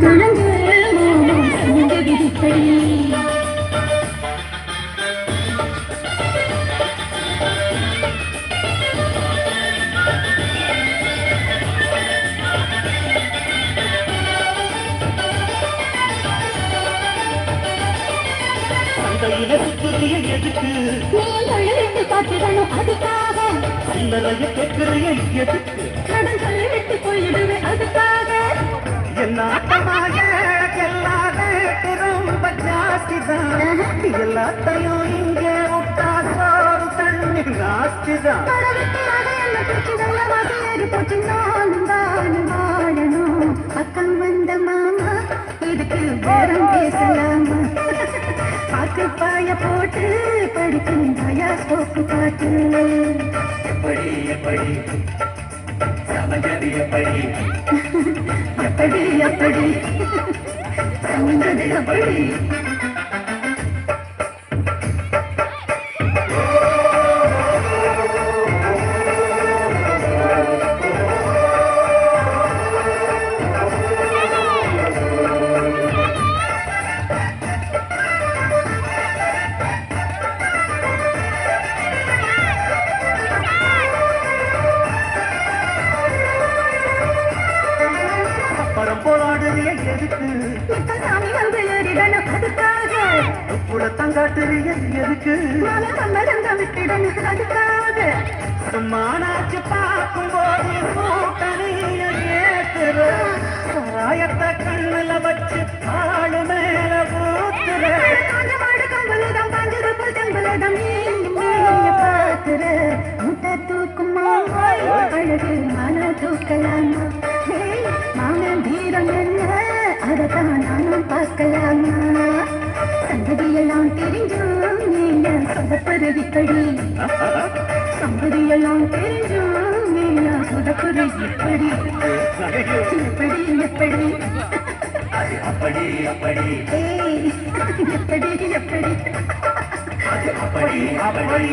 கிழங்கு சங்கதி இப்படி எதுக்கு நீ காட்டுதனும் அதுக்காக சில்லறைய கேட்கிறிய எதுக்கு கடன் சொல்லி விட்டு போயிடுவே அதுக்காக என்ன ஆட்டமாக ரொம்ப ஜாஸ்திதான் எல்லாத்தையும் இங்கே விட்டா சோறு தண்ணி நாஸ்திதான் பக்கம் வந்த மாமா இதுக்கு பேரம் பேசலாமா பாக்கு பாய போட்டு படிக்கும் பயாஸ்கோப்பு பாட்டு எப்படி எப்படி சமஞ்சது எப்படி எப்படி எப்படி சமஞ்சது எப்படி சும்மானாச்சு பார்க்கும்போது கூட்டணிய ஏத்துறாயத்த கண்ணுல வச்சு ஆளு மேல ஊத்துற தூக்குமா அழகு மன தூக்கலாமா மான தீரம் என்ன அதத்தான் நானும் பார்க்கலாமா சங்கதியெல்லாம் தெரிஞ்சும் நீங்க சொதப்பருதிப்படி சங்கதியெல்லாம் தெரிஞ்சும் நீங்க சொதப்பரு எப்படி எப்படி எப்படி அப்படி அப்படி எப்படி எப்படி அப்படி அப்படி